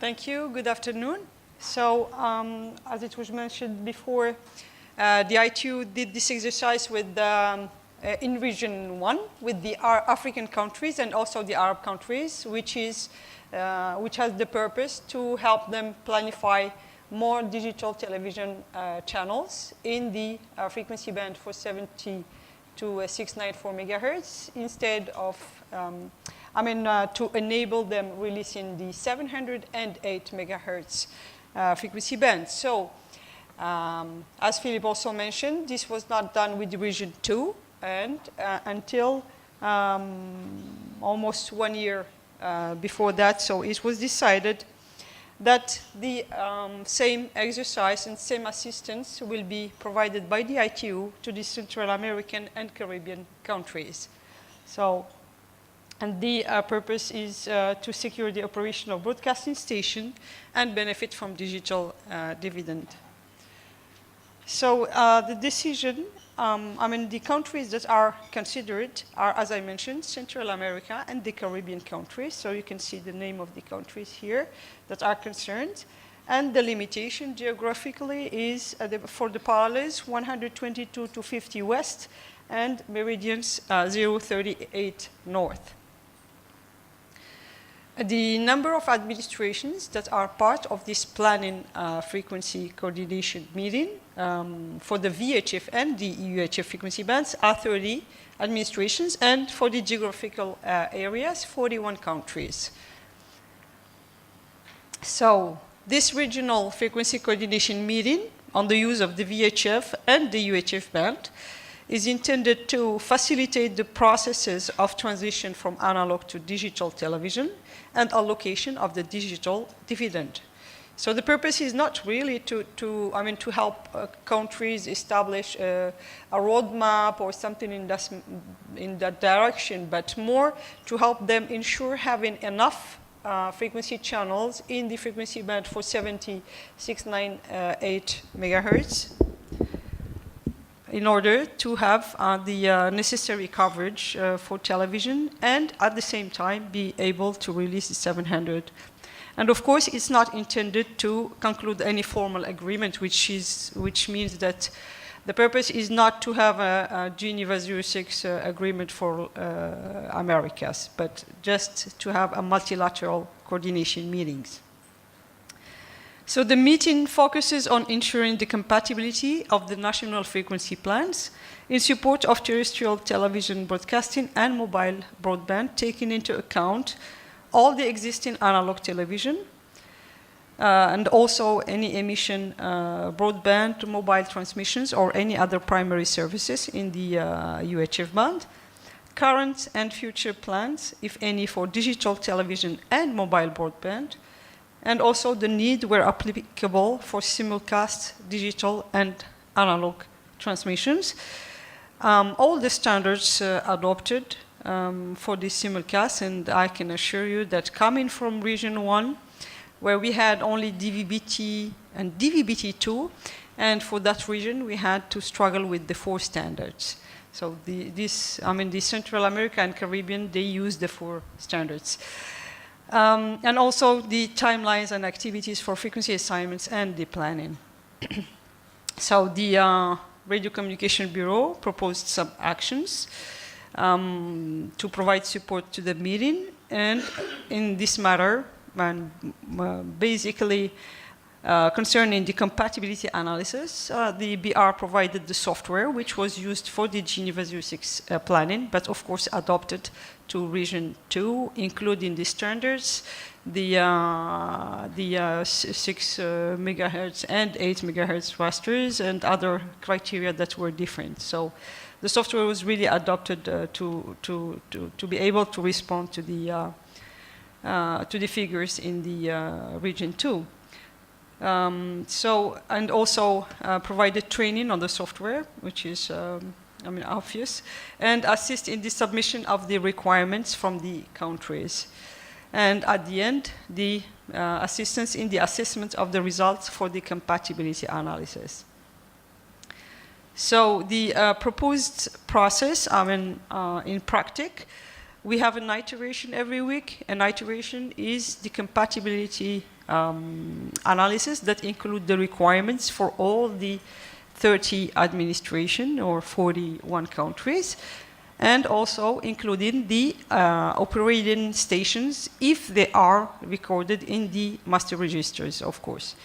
Thank you. Good afternoon. So, as it was mentioned before, the ITU did this exercise with in Region 1 with the African countries and also the Arab countries, which has the purpose to help them planify more digital television channels in the frequency band 470 to 694 megahertz instead of to enable them releasing the 708 megahertz frequency band. So, as Philip also mentioned, this was not done with Region 2 and until almost 1 year before that. So it was decided that the same exercise and same assistance will be provided by the ITU to the Central American and Caribbean countries. So, and the purpose is to secure the operation of broadcasting station and benefit from digital dividend. So the decision, the countries that are considered are, as I mentioned, Central America and the Caribbean countries. So you can see the name of the countries here that are concerned. And the limitation geographically is for the parallels 122 to 50 west and meridians 038 north. The number of administrations that are part of this planning frequency coordination meeting for the VHF and the UHF frequency bands are 30 administrations, and for the geographical areas, 41 countries. So this regional frequency coordination meeting on the use of the VHF and the UHF band is intended to facilitate the processes of transition from analog to digital television and allocation of the digital dividend. So the purpose is not really to help countries establish a roadmap or something in that direction, but more to help them ensure having enough frequency channels in the frequency band for 698 megahertz in order to have the necessary coverage for television and at the same time be able to release the 700. And of course, it's not intended to conclude any formal agreement, which means that the purpose is not to have a Geneva 06 agreement for Americas, but just to have a multilateral coordination meetings. So the meeting focuses on ensuring the compatibility of the national frequency plans in support of terrestrial television broadcasting and mobile broadband, taking into account all the existing analog television and also any emission broadband, mobile transmissions, or any other primary services in the UHF band, current and future plans, if any, for digital television and mobile broadband, and also the need, where applicable, for simulcast digital and analog transmissions. All the standards adopted for the simulcast, and I can assure you that coming from Region 1, where we had only DVB-T and DVB-T2, and for that region we had to struggle with the 4 standards. So the Central America and Caribbean, they use the 4 standards. And also the timelines and activities for frequency assignments and the planning. So the Radiocommunication Bureau proposed some actions to provide support to the meeting, and in this matter, basically concerning the compatibility analysis, the BR provided the software which was used for the Geneva 06 planning, but of course adopted to Region 2, including the standards, the 6 megahertz and 8 megahertz rasters, and other criteria that were different. So the software was really adopted to be able to respond to the figures in the Region 2. And also provided training on the software, which is obvious, and assist in the submission of the requirements from the countries. And at the end, the assistance in the assessment of the results for the compatibility analysis. So the proposed process, in practice, we have an iteration every week. An iteration is the compatibility analysis that include the requirements for all the 30 administration or 41 countries, and also including the operating stations if they are recorded in the master registers, of course.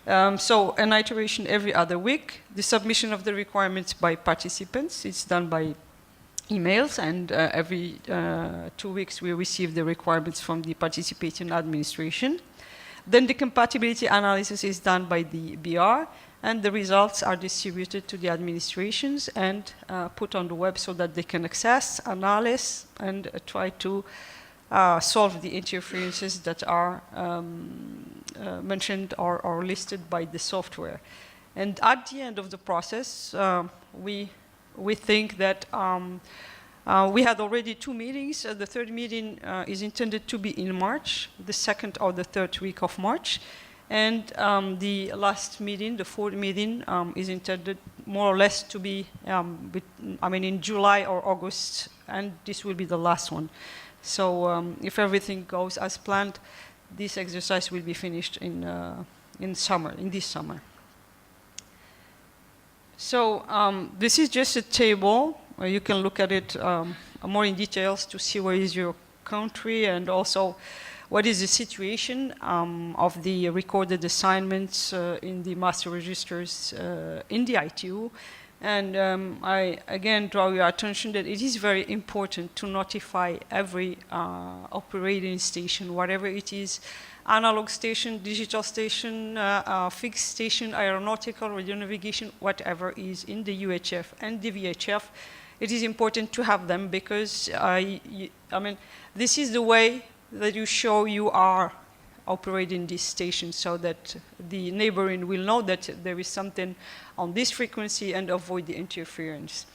So an iteration every other week. The submission of the requirements by participants, it's done by emails, and every 2 weeks we receive the requirements from the participating administration. Then the compatibility analysis is done by the BR, and the results are distributed to the administrations and put on the web so that they can access, analyze, and try to solve the interferences that are mentioned or listed by the software. And at the end of the process, we think that we had already 2 meetings. The third meeting is intended to be in March, the second or the third week of March. And the last meeting, the fourth meeting, is intended more or less to be, in July or August, and this will be the last one. So if everything goes as planned, this exercise will be finished in this summer. So this is just a table. You can look at it more in details to see where is your country, and also what is the situation of the recorded assignments in the master registers in the ITU. And I again draw your attention that it is very important to notify every operating station, whatever it is, analog station, digital station, fixed station, aeronautical, radio navigation, whatever is in the UHF and the VHF. It is important to have them because, this is the way that you show you are operating this station, so that the neighboring will know that there is something on this frequency and avoid the interference.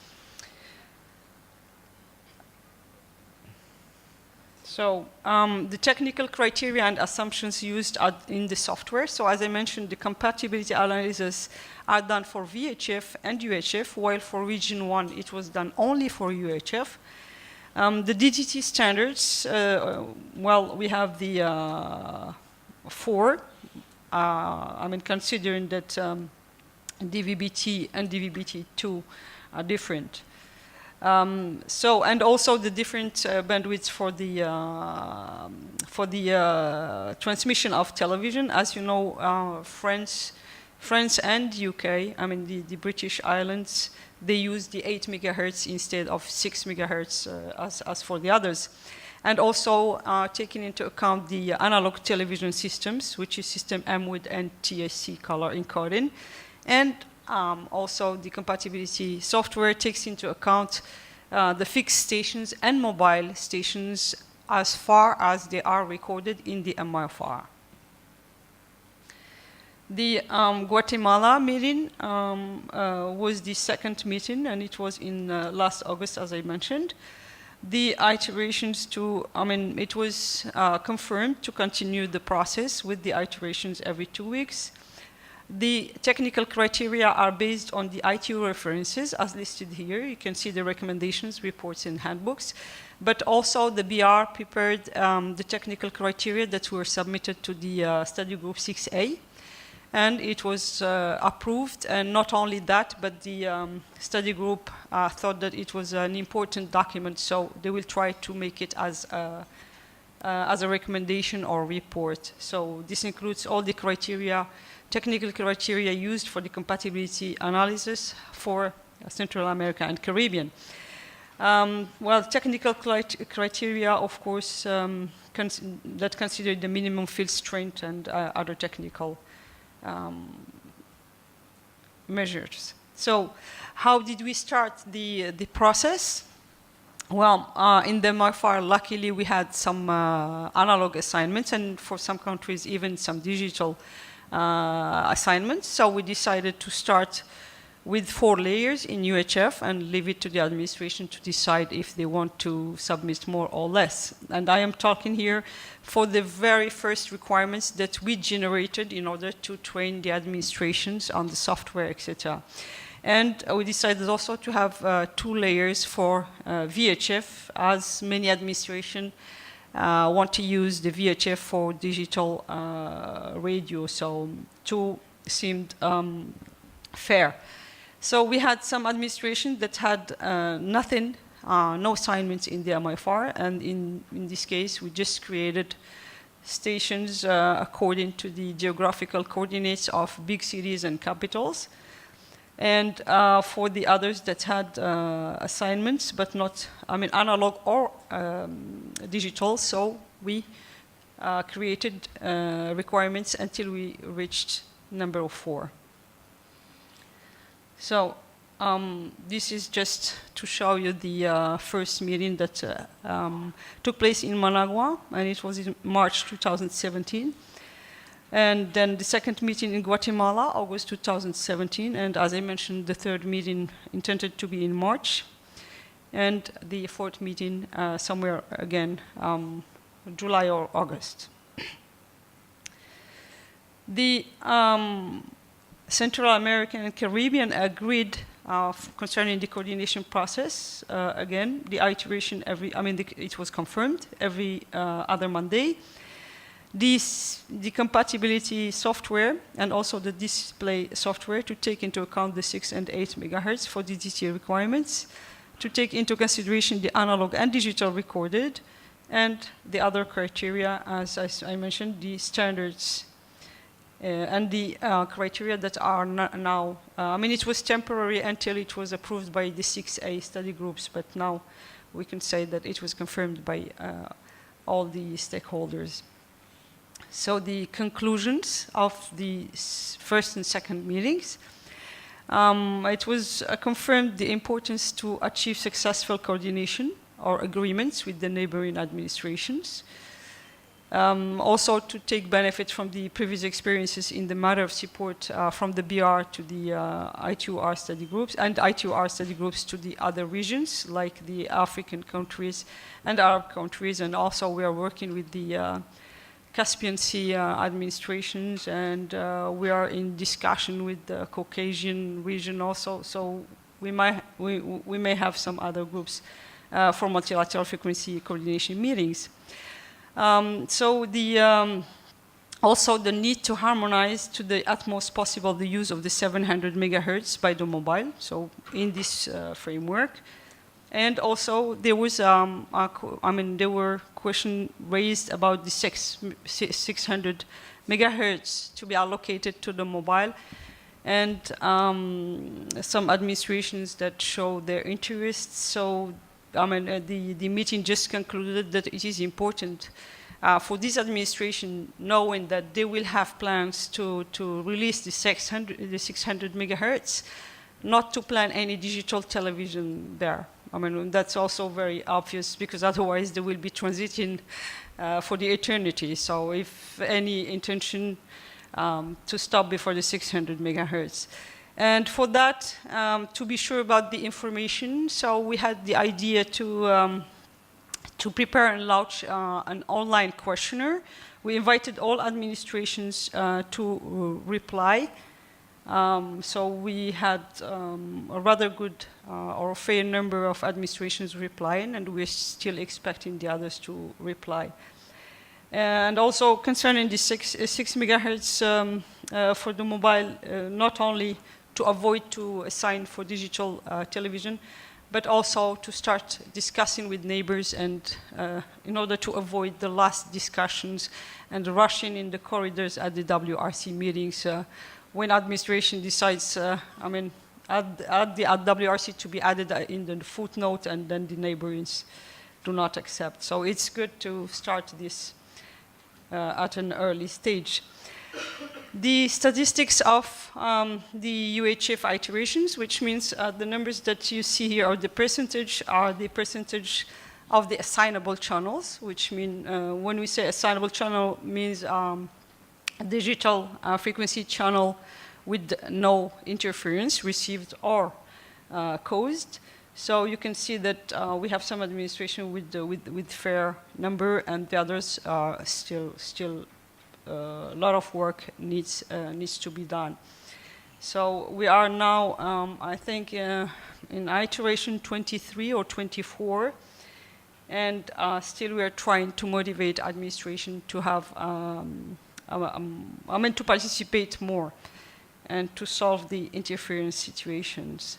So the technical criteria and assumptions used are in the software. So as I mentioned, the compatibility analyses are done for VHF and UHF, while for region 1 it was done only for UHF. The DTT standards, we have the 4. Considering that DVB-T and DVB-T2 are different. And also the different bandwidths for the transmission of television. As you know, France and UK, the British Islands, they use the 8 megahertz instead of 6 megahertz as for the others. And also taking into account the analog television systems, which is system M with NTSC color encoding. And also the compatibility software takes into account the fixed stations and mobile stations as far as they are recorded in the MIFR. The Guatemala meeting was the second meeting, and it was in last August, as I mentioned. The iterations it was confirmed to continue the process with the iterations every 2 weeks. The technical criteria are based on the ITU references as listed here. You can see the recommendations, reports, and handbooks. But also the BR prepared the technical criteria that were submitted to the study group 6A. And it was approved, and not only that, but the study group thought that it was an important document, so they will try to make it as a recommendation or report. So this includes all the criteria, technical criteria used for the compatibility analysis for Central America and Caribbean. Technical criteria, of course, that consider the minimum field strength and other technical measures. So how did we start the process? Well, in the MIFR, luckily we had some analog assignments, and for some countries even some digital assignments. So we decided to start with 4 layers in UHF and leave it to the administration to decide if they want to submit more or less. And I am talking here for the very first requirements that we generated in order to train the administrations on the software, etc. And we decided also to have 2 layers for VHF, as many administrations want to use the VHF for digital radio. So two seemed fair. So we had some administration that had nothing, no assignments in the MIFR, and in this case we just created stations according to the geographical coordinates of big cities and capitals. And for the others that had assignments, but not, analog or digital, so we created requirements until we reached number 4. So this is just to show you the first meeting that took place in Managua, and it was in March 2017. And then the second meeting in Guatemala, August 2017, and as I mentioned, the third meeting intended to be in March, and the fourth meeting somewhere again, July or August. The Central American and Caribbean agreed concerning the coordination process. Again, the iteration it was confirmed every other Monday. The compatibility software and also the display software to take into account the 6 and 8 megahertz for the DTA requirements, to take into consideration the analog and digital recorded, and the other criteria, as I mentioned, the standards and the criteria that are now, it was temporary until it was approved by the 6A study groups, but now we can say that it was confirmed by all the stakeholders. So the conclusions of the first and second meetings, it was confirmed the importance to achieve successful coordination or agreements with the neighboring administrations. Also to take benefit from the previous experiences in the matter of support from the BR to the I2R study groups and I2R study groups to the other regions like the African countries and Arab countries, and also we are working with the Caspian Sea administrations, and we are in discussion with the Caucasian region also, so we may have some other groups for multilateral frequency coordination meetings. So also the need to harmonize to the utmost possible the use of the 700 megahertz by the mobile, so in this framework. And also there was, there were questions raised about the 600 megahertz to be allocated to the mobile, and some administrations that show their interests. So, the meeting just concluded that it is important for this administration, knowing that they will have plans to release the 600 megahertz, not to plan any digital television there. That's also very obvious, because otherwise they will be transiting for the eternity. So if any intention to stop before the 600 megahertz. And for that, to be sure about the information, so we had the idea to prepare and launch an online questionnaire. We invited all administrations to reply. So we had a rather good or a fair number of administrations replying, and we're still expecting the others to reply. And also concerning the 6 megahertz for the mobile, not only to avoid to assign for digital television, but also to start discussing with neighbors, and in order to avoid the last discussions and rushing in the corridors at the WRC meetings when administration decides, add the WRC to be added in the footnote, and then the neighbors do not accept. So it's good to start this at an early stage. The statistics of the UHF iterations, which means the numbers that you see here are the percentage of the assignable channels, which mean when we say assignable channel means digital frequency channel with no interference received or caused. So you can see that we have some administration with fair number, and the others are still a lot of work needs to be done. So we are now, I think, in iteration 23 or 24, And still we are trying to motivate administration to have, to participate more and to solve the interference situations.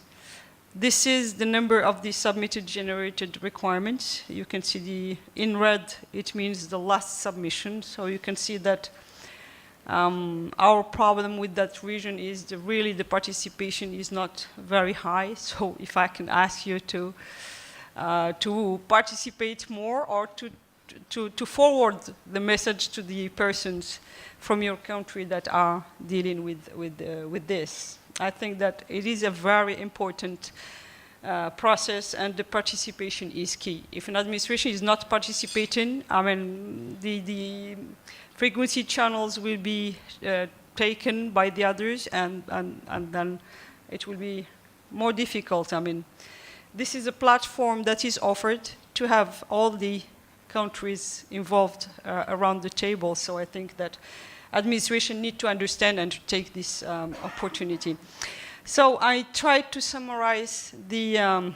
This is the number of the submitted generated requirements. You can see in red, it means the last submission. So you can see that our problem with that region is really the participation is not very high. So if I can ask you to participate more or to forward the message to the persons from your country that are dealing with this. I think that it is a very important process, and the participation is key. If an administration is not participating, I mean, the frequency channels will be taken by the others, and then it will be more difficult. I mean, this is a platform that is offered to have all the countries involved around the table. So I think that administration need to understand and to take this opportunity. So I tried to summarize the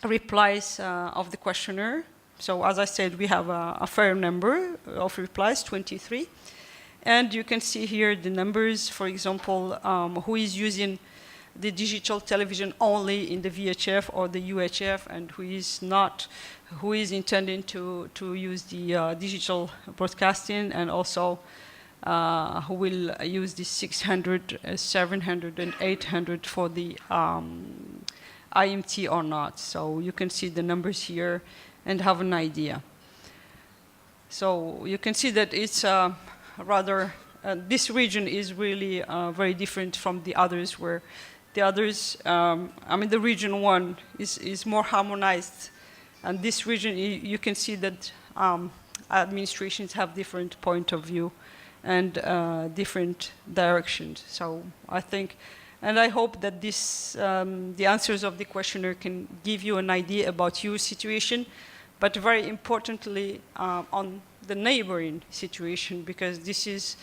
replies of the questionnaire. So as I said, we have a fair number of replies, 23. And you can see here the numbers, for example, who is using the digital television only in the VHF or the UHF, and who is not, who is intending to use the digital broadcasting, and also who will use the 600, 700, and 800 for the IMT or not. So you can see the numbers here and have an idea. So you can see that it's rather, this region is really very different from the others, where the others, I mean, the region 1 is more harmonized. And this region, you can see that administrations have different point of view and different directions. So I think, and I hope that this, the answers of the questionnaire can give you an idea about your situation, but very importantly on the neighboring situation, because this is,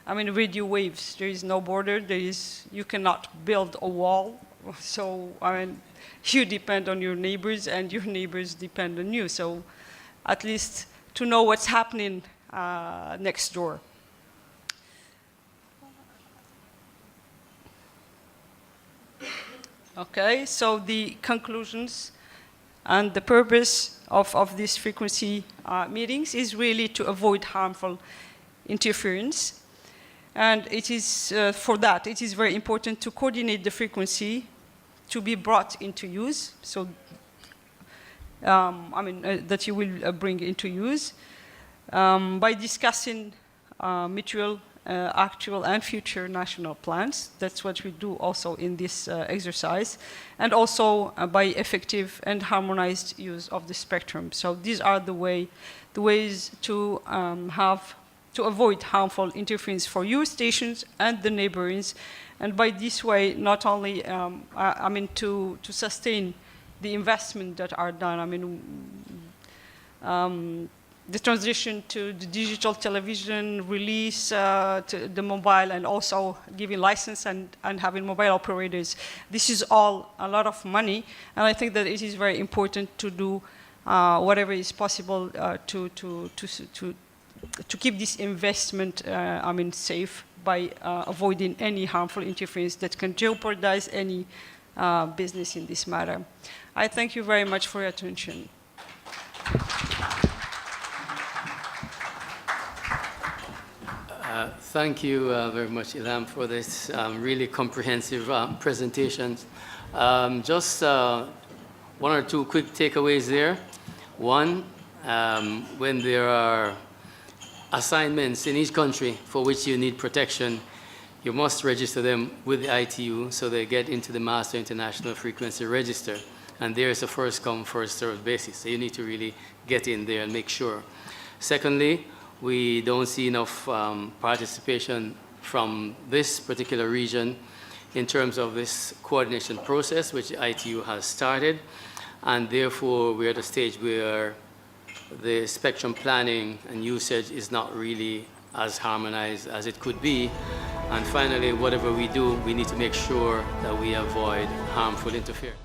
I mean, radio waves, there is no border, there is, you cannot build a wall. So, I mean, you depend on your neighbors and your neighbors depend on you. So, at least to know what's happening next door. Okay, so the conclusions and the purpose of these frequency meetings is really to avoid harmful interference. And it is, for that, it is very important to coordinate the frequency to be brought into use. So, I mean, that you will bring into use by discussing mutual, actual, and future national plans. That's what we do also in this exercise. And also by effective and harmonized use of the spectrum. So these are the ways to to avoid harmful interference for your stations and the neighbors, and by this way, not only, I mean, to sustain the investment that are done. I mean, the transition to the digital television, release to the mobile, and also giving license and having mobile operators. This is all a lot of money, and I think that it is very important to do whatever is possible to keep this investment, I mean, safe by avoiding any harmful interference that can jeopardize any business in this matter. I thank you very much for your attention. Thank you very much, Ilham, for this really comprehensive presentation. Just one or two quick takeaways there. One, when there are assignments in each country for which you need protection, you must register them with the ITU so they get into the Master International Frequency Register. And there is a first come, first served basis. So you need to really get in there and make sure. Secondly, we don't see enough participation from this particular region in terms of this coordination process, which the ITU has started. And therefore, we're at a stage where the spectrum planning and usage is not really as harmonized as it could be. And finally, whatever we do, we need to make sure that we avoid harmful interference.